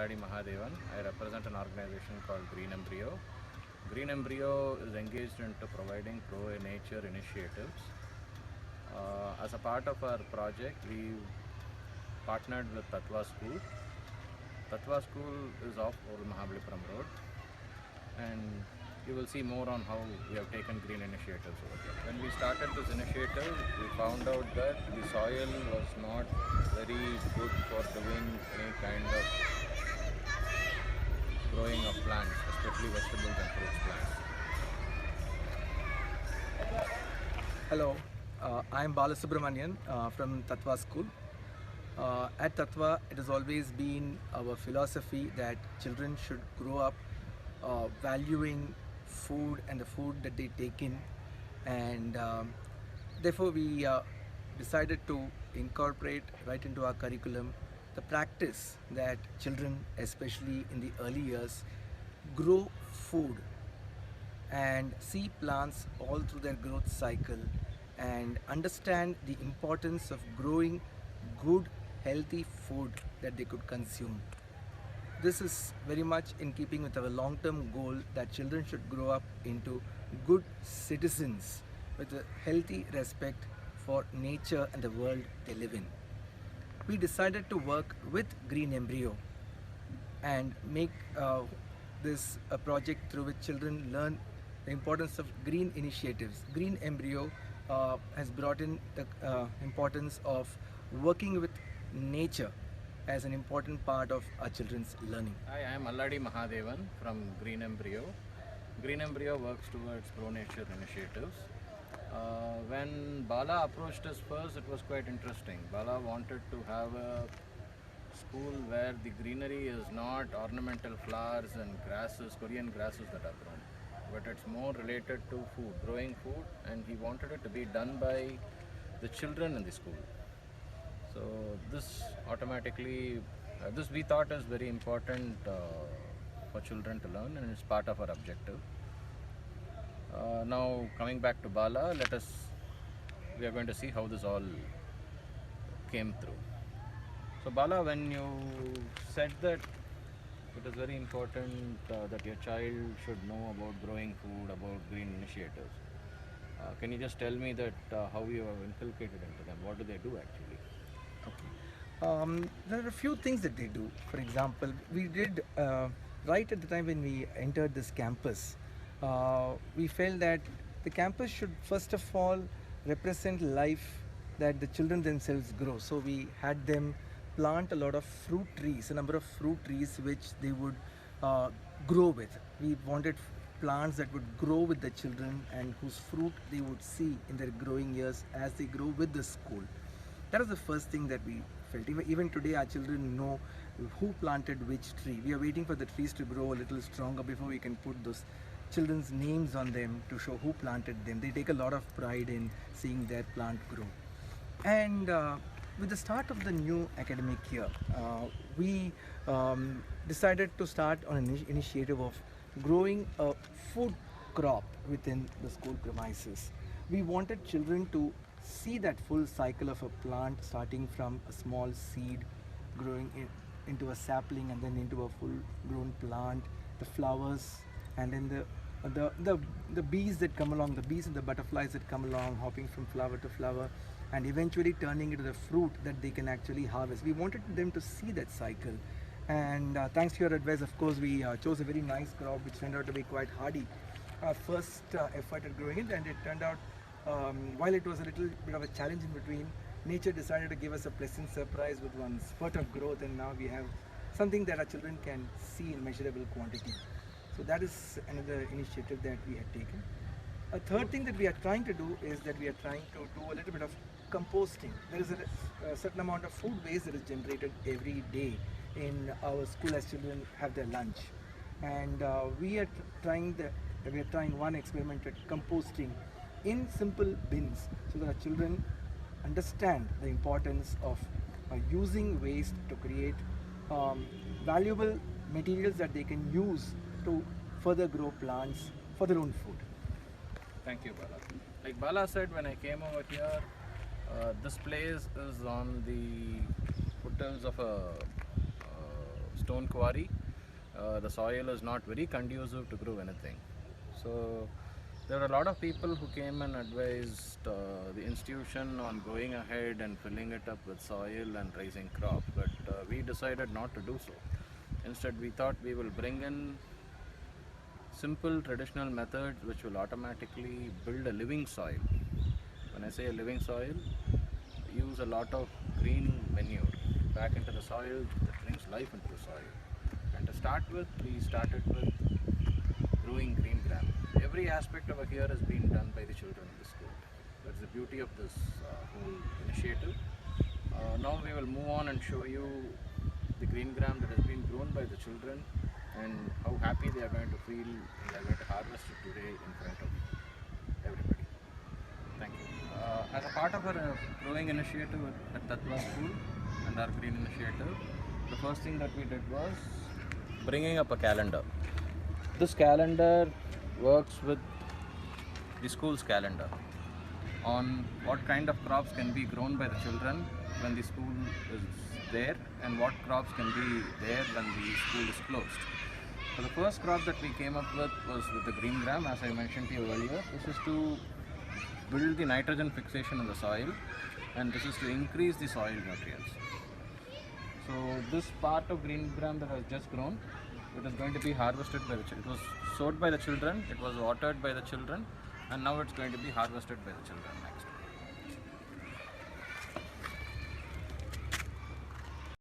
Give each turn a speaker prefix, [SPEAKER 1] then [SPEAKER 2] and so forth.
[SPEAKER 1] Malladi Mahadevan. I represent an organization called Green Embryo. Green Embryo is engaged into providing pro-nature initiatives. As a part of our project, we partnered with TATVA School. TATVA School is off Old Mahabalipuram Road, and you will see more on how we have taken green initiatives over here. When we started this initiative, we found out that the soil was not very good for doing any kind of growing of plants, especially vegetables and fruits plants.
[SPEAKER 2] Hello, I'm Balasubramanian from TATVA School. At TATVA, it has always been our philosophy that children should grow up valuing food and the food that they take in, and therefore we decided to incorporate right into our curriculum the practice that children, especially in the early years, grow food and see plants all through their growth cycle and understand the importance of growing good healthy food that they could consume. This is very much in keeping with our long-term goal that children should grow up into good citizens with a healthy respect for nature and the world they live in. We decided to work with Green Embryo and make this a project through which children learn the importance of green initiatives. Green Embryo has brought in the importance of working with nature as an important part of our children's learning.
[SPEAKER 1] Hi, I am Malladi Mahadevan from Green Embryo. Green Embryo works towards pro-nature initiatives. When Bala approached us first, it was quite interesting. Bala wanted to have a school where the greenery is not ornamental flowers and grasses, Korean grasses that are grown, but it's more related to food, growing food, and he wanted it to be done by the children in the school. So this automatically, this we thought is very important for children to learn, and it's part of our objective. Now coming back to Bala, we are going to see how this all came through. So Bala, when you said that it is very important that your child should know about growing food, about green initiatives, can you just tell me that how you have inculcated into them? What do they do actually?
[SPEAKER 2] Okay. There are a few things that they do. For example, we did right at the time when we entered this campus, we felt that the campus should first of all represent life that the children themselves grow. So we had them plant a lot of fruit trees, a number of fruit trees which they would grow with. We wanted plants that would grow with the children and whose fruit they would see in their growing years as they grow with the school. That was the first thing that we felt. Even today our children know who planted which tree. We are waiting for the trees to grow a little stronger before we can put those children's names on them to show who planted them. They take a lot of pride in seeing their plant grow. And with the start of the new academic year, we decided to start on an initiative of growing a food crop within the school premises. We wanted children to see that full cycle of a plant starting from a small seed growing into a sapling and then into a full grown plant, the flowers, and then the bees that come along, the bees and the butterflies that come along, hopping from flower to flower, and eventually turning into the fruit that they can actually harvest. We wanted them to see that cycle, and thanks to your advice, of course, we chose a very nice crop which turned out to be quite hardy. Our first effort at growing it, and it turned out, while it was a little bit of a challenge in between, nature decided to give us a pleasant surprise with one spurt of growth, and now we have something that our children can see in measurable quantity. So that is another initiative that we had taken. A third thing that we are trying to do is that we are trying to do a little bit of composting. There is a certain amount of food waste that is generated every day in our school as children have their lunch, and we are trying one experiment at composting in simple bins so that our children understand the importance of using waste to create valuable materials that they can use to further grow plants for their own food.
[SPEAKER 1] Thank you, Bala. Like Bala said, when I came over here, this place is on the foothills of a stone quarry. The soil is not very conducive to grow anything. So there are a lot of people who came and advised the institution on going ahead and filling it up with soil and raising crops, but we decided not to do so. Instead, we thought we will bring in simple traditional methods which will automatically build a living soil. When I say a living soil, use a lot of green manure back into the soil that brings life into the soil. And to start with, we started with growing green gram. Every aspect over here has been done by the children of the school. That's the beauty of this whole initiative. Now we will move on and show you the green gram that has been grown by the children and how happy they are going to feel when they are going to harvest it today in front of everybody. Thank you. As a part of our growing initiative at TATVA school and our green initiative, the first thing that we did was bringing up a calendar. This calendar works with the school's calendar on what kind of crops can be grown by the children when the school is there and what crops can be there when the school is closed. So the first crop that we came up with was with the green gram, as I mentioned to you earlier. This is to build the nitrogen fixation in the soil, and this is to increase the soil nutrients. So this part of green gram that has just grown, it is going to be harvested by the children. It was sowed by the children, it was watered by the children, and now it's going to be harvested by the children next.